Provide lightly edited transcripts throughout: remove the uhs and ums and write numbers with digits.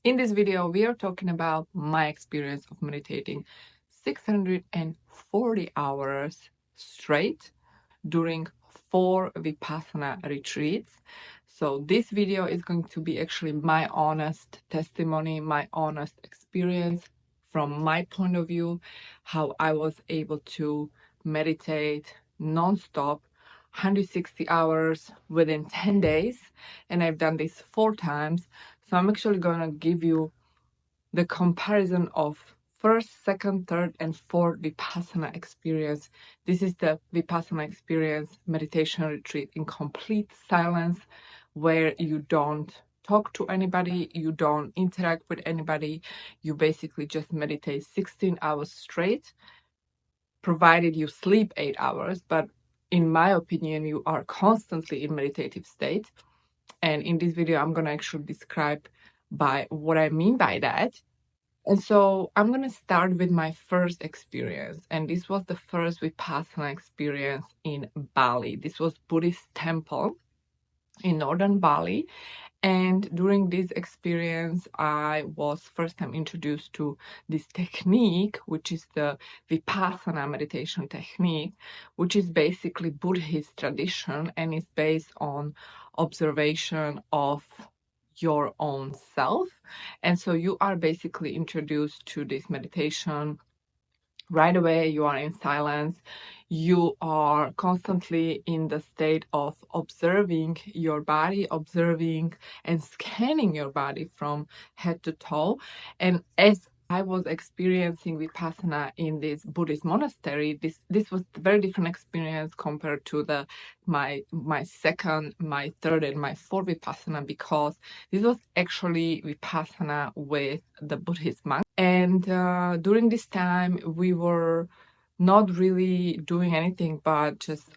In this video, we are talking about my experience of meditating 640 hours straight during 4 Vipassana retreats. So this video is going to be actually my honest testimony, my honest experience from my point of view, how I was able to meditate non-stop 160 hours within 10 days. And I've done this 4 times. So I'm actually going to give you the comparison of first, second, third, and fourth Vipassana experience. This is the Vipassana experience meditation retreat in complete silence, where you don't talk to anybody, you don't interact with anybody, you basically just meditate 16 hours straight, provided you sleep 8 hours. But in my opinion, you are constantly in meditative state. And in this video, I'm going to actually describe by what I mean by that. And so I'm going to start with my first experience. And this was the first Vipassana experience in Bali. This was Buddhist temple in northern Bali. And during this experience, I was first time introduced to this technique, which is the Vipassana meditation technique, which is basically Buddhist tradition and is based on observation of your own self. And so you are basically introduced to this meditation right away. You are in silence. You are constantly in the state of observing your body, observing and scanning your body from head to toe. And as I was experiencing Vipassana in this Buddhist monastery, this was a very different experience compared to my second, my third, and my fourth Vipassana, because this was actually Vipassana with the Buddhist monks. And during this time, we were not really doing anything but just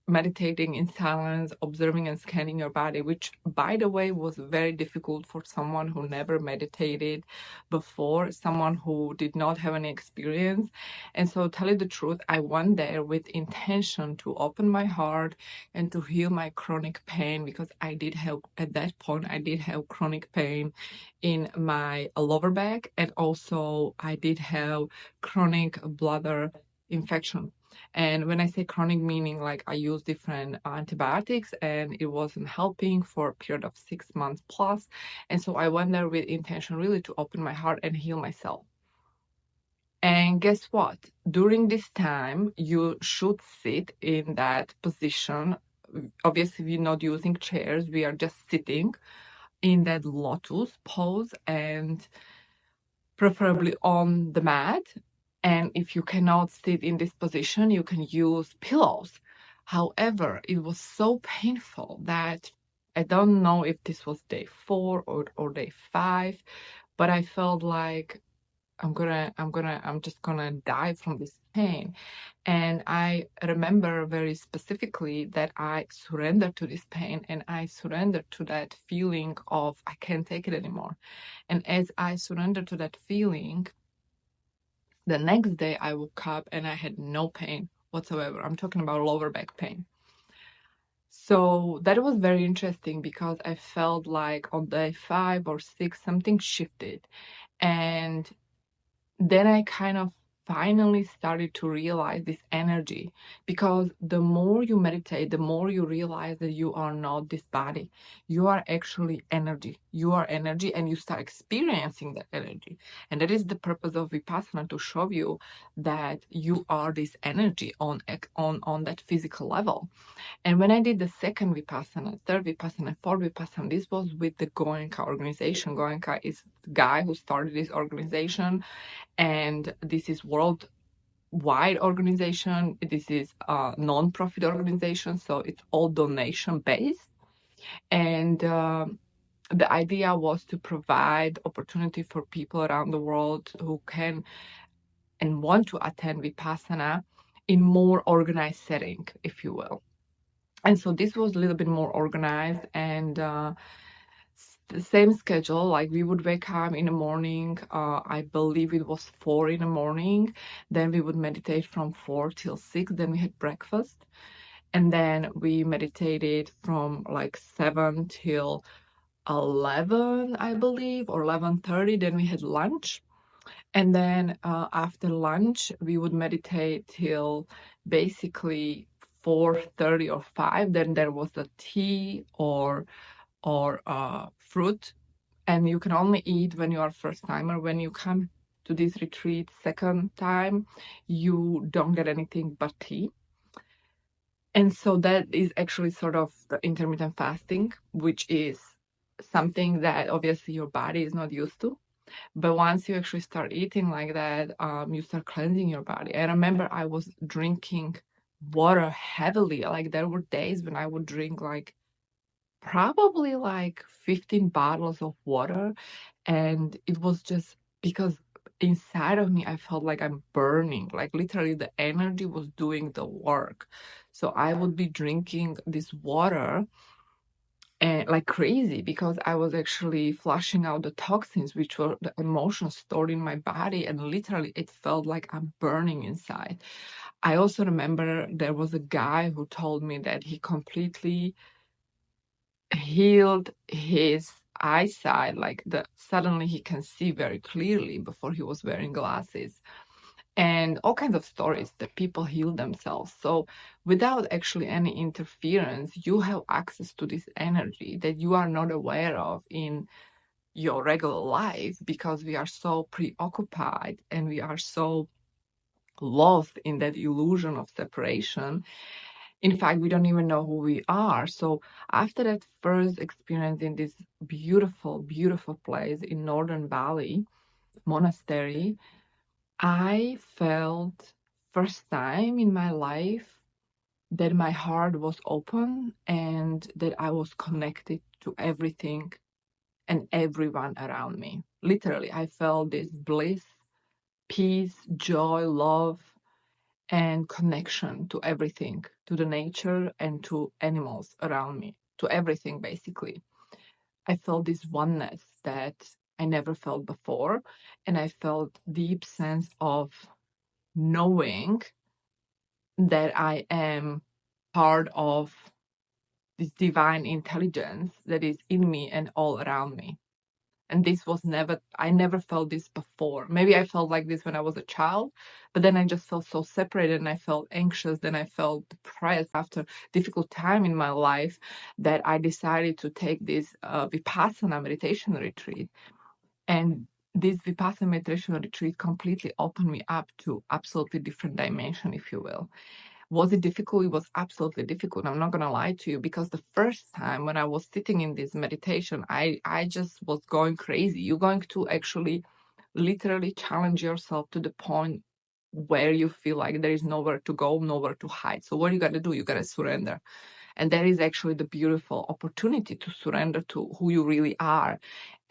meditating in silence, observing and scanning your body, which, by the way, was very difficult for someone who never meditated before, someone who did not have any experience. And so, tell you the truth, I went there with intention to open my heart and to heal my chronic pain, because I did have, at that point, I did have chronic pain in my lower back, and also I did have chronic bladder infection. And when I say chronic, meaning like I used different antibiotics and it wasn't helping for a period of 6 months plus. And so I went there with intention really to open my heart and heal myself. And guess what? During this time, you should sit in that position. Obviously, we're not using chairs. We are just sitting in that lotus pose, and preferably on the mat. And if you cannot sit in this position, you can use pillows. However, it was so painful that I don't know if this was day 4 or day 5, but I felt like I'm just gonna die from this pain. And I remember very specifically that I surrendered to this pain, and I surrendered to that feeling of I can't take it anymore. And as I surrendered to that feeling, the next day I woke up and I had no pain whatsoever. I'm talking about lower back pain. So that was very interesting, because I felt like on day 5 or 6, something shifted. And then I kind of finally started to realize this energy, because the more you meditate, the more you realize that you are not this body. You are actually energy. You are energy, and you start experiencing that energy. And that is the purpose of Vipassana, to show you that you are this energy on that physical level. And when I did the second Vipassana, third Vipassana, fourth Vipassana, this was with the Goenka organization. Goenka is the guy who started this organization, and this is worldwide organization. This is a non-profit organization, so it's all donation based. And the idea was to provide opportunity for people around the world who can and want to attend Vipassana in more organized setting, if you will. And so this was a little bit more organized, and the same schedule. Like, we would wake up in the morning, I believe it was 4 in the morning, then we would meditate from 4 till 6, then we had breakfast, and then we meditated from like 7 till 11, I believe, or 11:30. Then we had lunch. And then after lunch, we would meditate till basically 4:30 or 5. Then there was a tea or fruit. And you can only eat when you are first timer. When you come to this retreat second time, you don't get anything but tea. And so that is actually sort of the intermittent fasting, which is something that obviously your body is not used to. But once you actually start eating like that, you start cleansing your body. I remember I was drinking water heavily. Like there were days when I would drink like probably like 15 bottles of water. And it was just because inside of me, I felt like I'm burning. Like literally the energy was doing the work. So I would be drinking this water and like crazy because I was actually flushing out the toxins, which were the emotions stored in my body, and literally it felt like I'm burning inside. I also remember there was a guy who told me that he completely healed his eyesight, like suddenly he can see very clearly before he was wearing glasses. And all kinds of stories that people heal themselves. So without actually any interference, you have access to this energy that you are not aware of in your regular life because we are so preoccupied and we are so lost in that illusion of separation. In fact, we don't even know who we are. So after that first experience in this beautiful, beautiful place in northern Bali, monastery, I felt first time in my life that my heart was open and that I was connected to everything and everyone around me. Literally, I felt this bliss, peace, joy, love, and connection to everything, to the nature and to animals around me, to everything basically. I felt this oneness that I never felt before, and I felt deep sense of knowing that I am part of this divine intelligence that is in me and all around me. And this was I never felt this before. Maybe I felt like this when I was a child, but then I just felt so separated and I felt anxious. Then I felt depressed after difficult time in my life that I decided to take this Vipassana meditation retreat. And this Vipassana meditation retreat completely opened me up to absolutely different dimension, if you will. Was it difficult? It was absolutely difficult. I'm not going to lie to you, because the first time when I was sitting in this meditation, I just was going crazy. You're going to actually literally challenge yourself to the point where you feel like there is nowhere to go, nowhere to hide. So what you got to do? You got to surrender. And that is actually the beautiful opportunity to surrender to who you really are.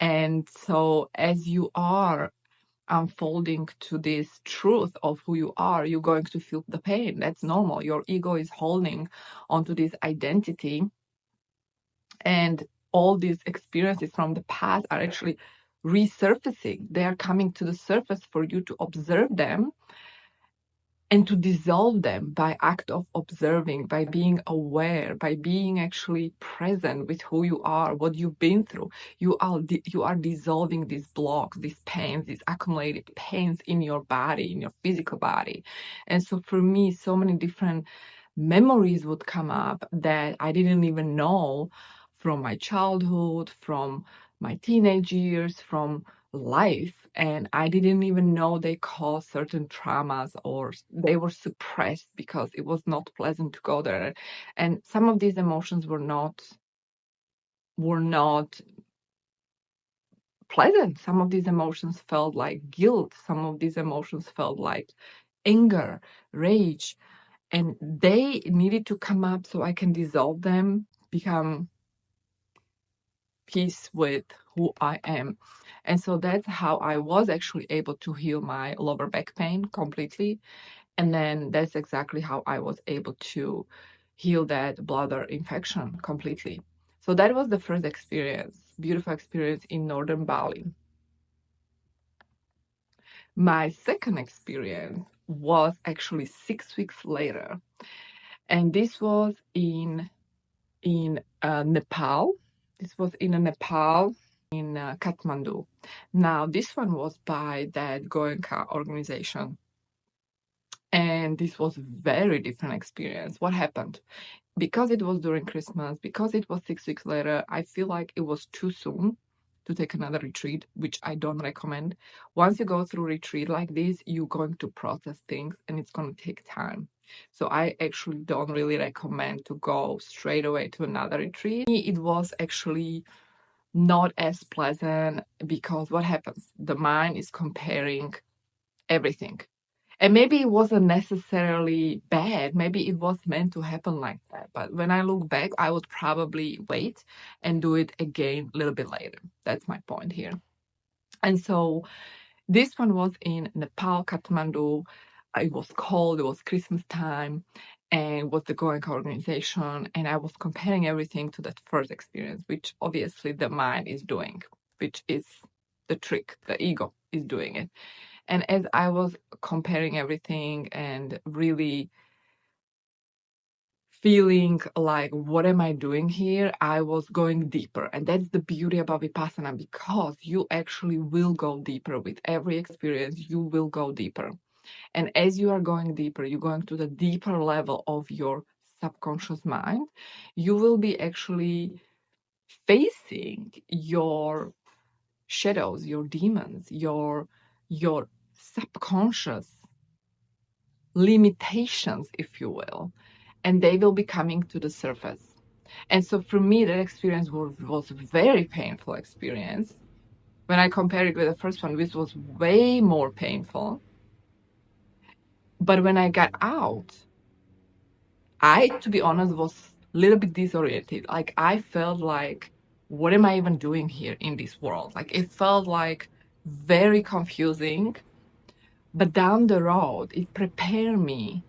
And so as you are unfolding to this truth of who you are, you're going to feel the pain. That's normal. Your ego is holding onto this identity, and all these experiences from the past are actually resurfacing. They are coming to the surface for you to observe them and to dissolve them by act of observing, by being aware, by being actually present with who you are, what you've been through. You are dissolving these blocks, these pains, these accumulated pains in your body, in your physical body. And so for me, so many different memories would come up that I didn't even know from my childhood, from my teenage years, from life, and I didn't even know they caused certain traumas or they were suppressed because it was not pleasant to go there. And some of these emotions were not pleasant. Some of these emotions felt like guilt. Some of these emotions felt like anger, rage, and they needed to come up so I can dissolve them, become peace with who I am. And so that's how I was actually able to heal my lower back pain completely. And then that's exactly how I was able to heal that bladder infection completely. So that was the first experience, beautiful experience in northern Bali. My second experience was actually 6 weeks later. And this was in Nepal. This was in Nepal, in Kathmandu. Now, this one was by that goenka organization. And this was a very different experience. What happened? Because it was during Christmas, because it was 6 weeks later, I feel like it was too soon to take another retreat, which I don't recommend. Once you go through a retreat like this, you're going to process things and it's going to take time. So I actually don't really recommend to go straight away to another retreat. It was actually not as pleasant because what happens? The mind is comparing everything. And maybe it wasn't necessarily bad. Maybe it was meant to happen like that. But when I look back, I would probably wait and do it again a little bit later. That's my point here. And so this one was in Nepal, Kathmandu. It was cold, it was Christmas time, and it was the goenka organization. And I was comparing everything to that first experience, which obviously the mind is doing, which is the trick. The ego is doing it. And as I was comparing everything and really feeling like, what am I doing here? I was going deeper. And that's the beauty about Vipassana, because you actually will go deeper with every experience. You will go deeper. And as you are going deeper, you're going to the deeper level of your subconscious mind. You will be actually facing your shadows, your demons, your subconscious limitations, if you will, and they will be coming to the surface. And so for me, that experience was a very painful experience. When I compare it with the first one, this was way more painful. But when I got out, I, to be honest, was a little bit disoriented. Like, I felt like, what am I even doing here in this world? Like, it felt like very confusing. But down the road, it prepared me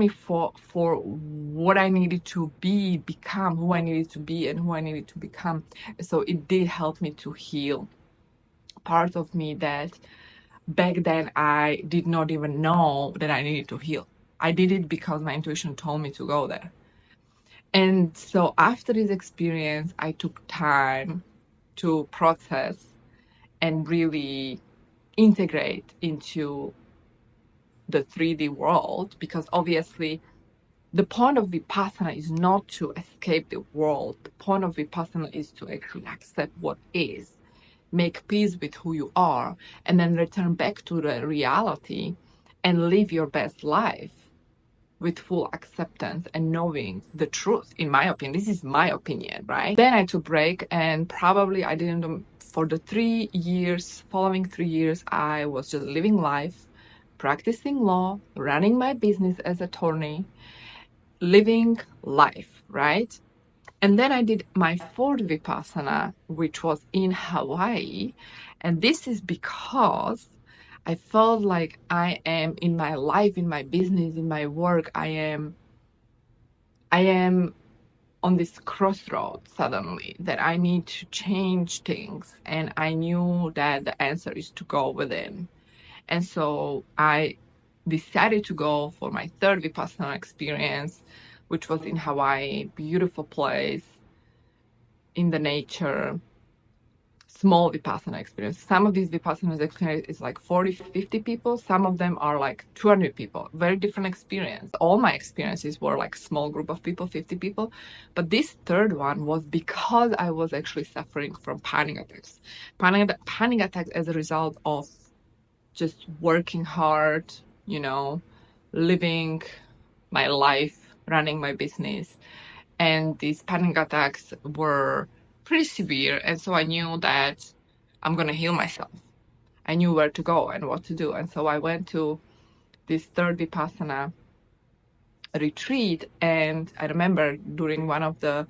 for what I needed to become, who I needed to be and who I needed to become. So it did help me to heal part of me that back then I did not even know that I needed to heal. I did it because my intuition told me to go there. And so after this experience, I took time to process and really integrate into the 3D world, because obviously the point of Vipassana is not to escape the world. The point of Vipassana is to actually accept what is, make peace with who you are, and then return back to the reality and live your best life with full acceptance and knowing the truth, in my opinion. This is my opinion, right? Then I took a break, and probably I didn't, for the 3 years, following 3 years, I was just living life, practicing law, running my business as an attorney, living life, right? And then I did my fourth Vipassana, which was in Hawaii. And this is because I felt like I am in my life, in my business, in my work, I am on this crossroad suddenly that I need to change things. And I knew that the answer is to go within. And so I decided to go for my third Vipassana experience, which was in Hawaii, beautiful place, in the nature, small Vipassana experience. Some of these Vipassana experiences is like 40, 50 people. Some of them are like 200 people. Very different experience. All my experiences were like small group of people, 50 people. But this third one was because I was actually suffering from panic attacks. Panic attacks as a result of just working hard, you know, living my life, running my business. And these panic attacks were pretty severe. And so I knew that I'm going to heal myself. I knew where to go and what to do. And so I went to this third Vipassana retreat. And I remember during one of the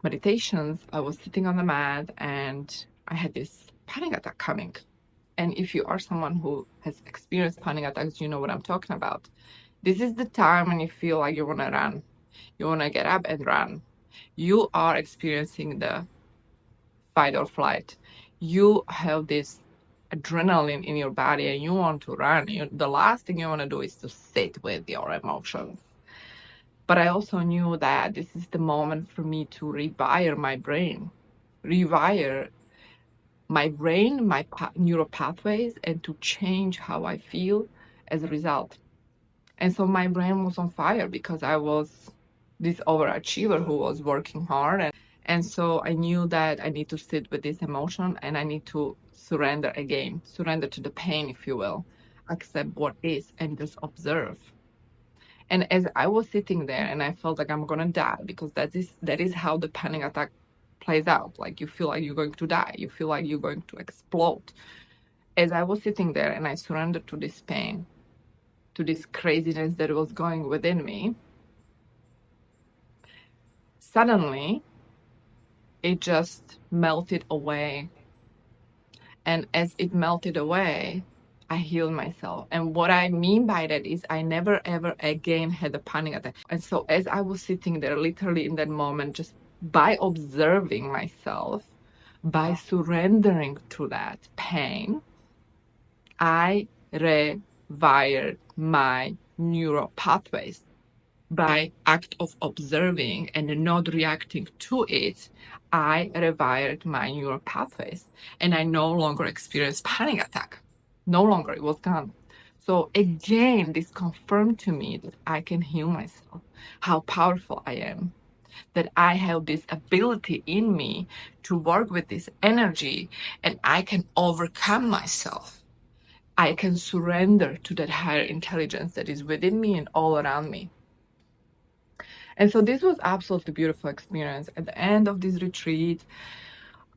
meditations, I was sitting on the mat and I had this panic attack coming. And if you are someone who has experienced panic attacks, you know what I'm talking about. This is the time when you feel like you want to run. You want to get up and run. You are experiencing the fight or flight. You have this adrenaline in your body and you want to run. The last thing you want to do is to sit with your emotions. But I also knew that this is the moment for me to rewire my brain, rewire my brain, my neural pathways, and to change how I feel as a result. And so my brain was on fire because I was this overachiever who was working hard. And so I knew that I need to sit with this emotion and I need to surrender again, surrender to the pain, if you will, accept what is and just observe. And as I was sitting there and I felt like I'm gonna die, because that is how the panic attack plays out. Like you feel like you're going to die, you feel like you're going to explode. As I was sitting there and I surrendered to this pain, to this craziness that was going within me, suddenly it just melted away. And as it melted away, I healed myself. And what I mean by that is I never ever again had a panic attack. And so as I was sitting there, literally in that moment, just by observing myself, by surrendering to that pain, I rewired my neural pathways. By act of observing and not reacting to it, I rewired my neural pathways and I no longer experienced panic attack. No longer, it was gone. So again, this confirmed to me that I can heal myself, how powerful I am, that I have this ability in me to work with this energy and I can overcome myself. I can surrender to that higher intelligence that is within me and all around me. And so this was absolutely beautiful experience. At the end of this retreat,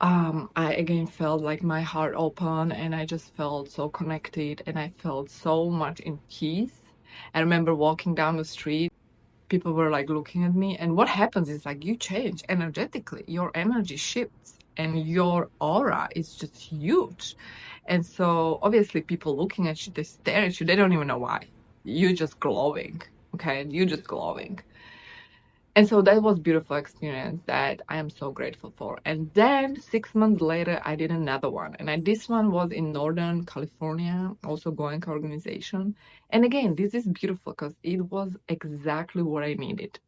I again felt like my heart open and I just felt so connected and I felt so much in peace. I remember walking down the street, people were like looking at me, and what happens is like you change energetically, your energy shifts and your aura is just huge. And so obviously people looking at you, they stare at you, they don't even know why. You're just glowing, okay? You're just glowing. And so that was a beautiful experience that I am so grateful for. And then 6 months later, I did another one. And this one was in Northern California, also goenka organization. And again, this is beautiful because it was exactly what I needed.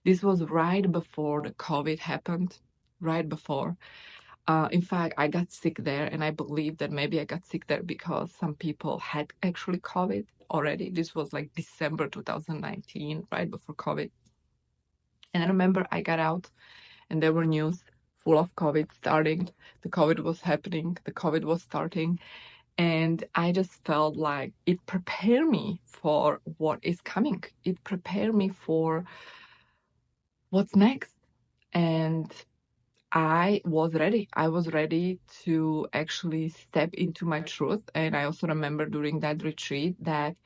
This was right before the COVID happened, right before. In fact, I got sick there, and I believe that maybe I got sick there because some people had actually COVID already. This was like December 2019, right before COVID. And I remember I got out and there were news full of COVID starting. The COVID was happening, the COVID was starting. And I just felt like it prepared me for what is coming. It prepared me for what's next. And I was ready. I was ready to actually step into my truth. And I also remember during that retreat that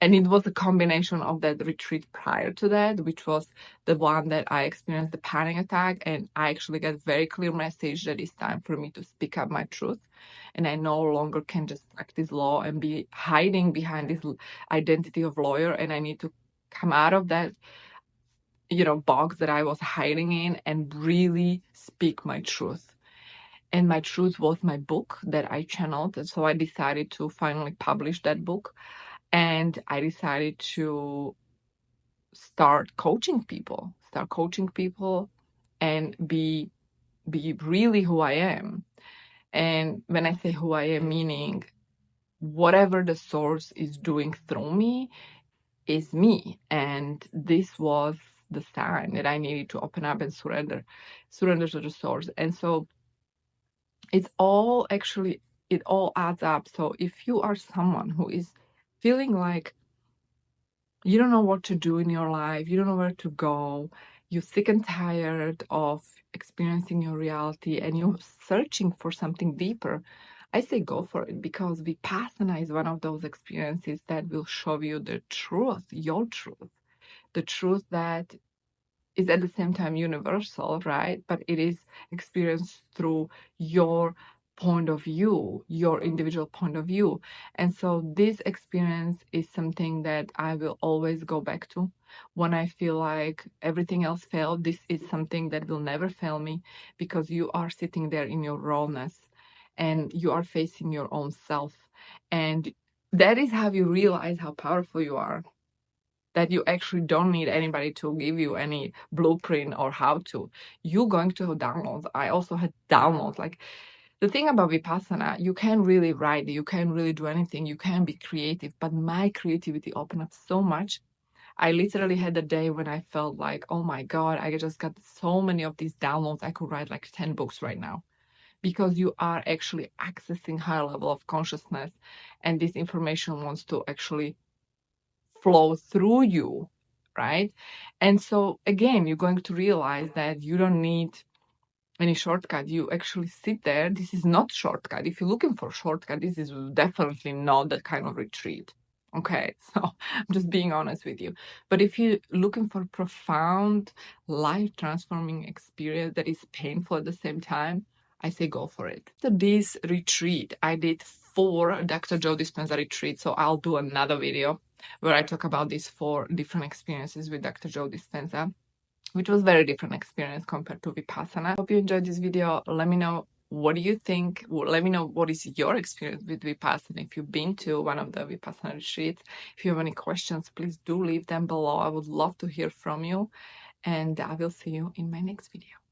and it was a combination of that retreat prior to that, which was the one that I experienced the panic attack. And I actually got a very clear message that it's time for me to speak up my truth. And I no longer can just practice law and be hiding behind this identity of lawyer. And I need to come out of that, box that I was hiding in and really speak my truth. And my truth was my book that I channeled. And so I decided to finally publish that book. And I decided to start coaching people and be really who I am. And when I say who I am, meaning whatever the source is doing through me is me. And this was the sign that I needed to open up and surrender to the source. And so it all adds up. So if you are someone who is feeling like you don't know what to do in your life, you don't know where to go, you're sick and tired of experiencing your reality and you're searching for something deeper, I say go for it, because Vipassana is one of those experiences that will show you the truth, your truth, the truth that is at the same time universal, right? But it is experienced through your point of view, your individual point of view. And so this experience is something that I will always go back to when I feel like everything else failed. This is something that will never fail me, because you are sitting there in your rawness and you are facing your own self. And that is how you realize how powerful you are. that you actually don't need anybody to give you any blueprint or how to. You're going to have downloads. I also had downloads. Like, the thing about Vipassana, you can't really write, you can't really do anything, you can be creative, but my creativity opened up so much. I literally had a day when I felt like, oh my God, I just got so many of these downloads. I could write like 10 books right now, because you are actually accessing higher level of consciousness, and this information wants to actually flow through you, right? And so again, you're going to realize that you don't need any shortcut. You actually sit there. This is not shortcut. If you're looking for shortcut, this is definitely not that kind of retreat. Okay, so I'm just being honest with you. But if you're looking for profound, life-transforming experience that is painful at the same time, I say go for it. So this retreat, I did 4 Dr. Joe Dispenza retreats, so I'll do another video where I talk about these 4 different experiences with Dr. Joe Dispenza, which was very different experience compared to Vipassana. Hope you enjoyed this video. Let me know what do you think. Let me know what is your experience with Vipassana. If you've been to one of the Vipassana retreats, if you have any questions, please do leave them below. I would love to hear from you, and I will see you in my next video.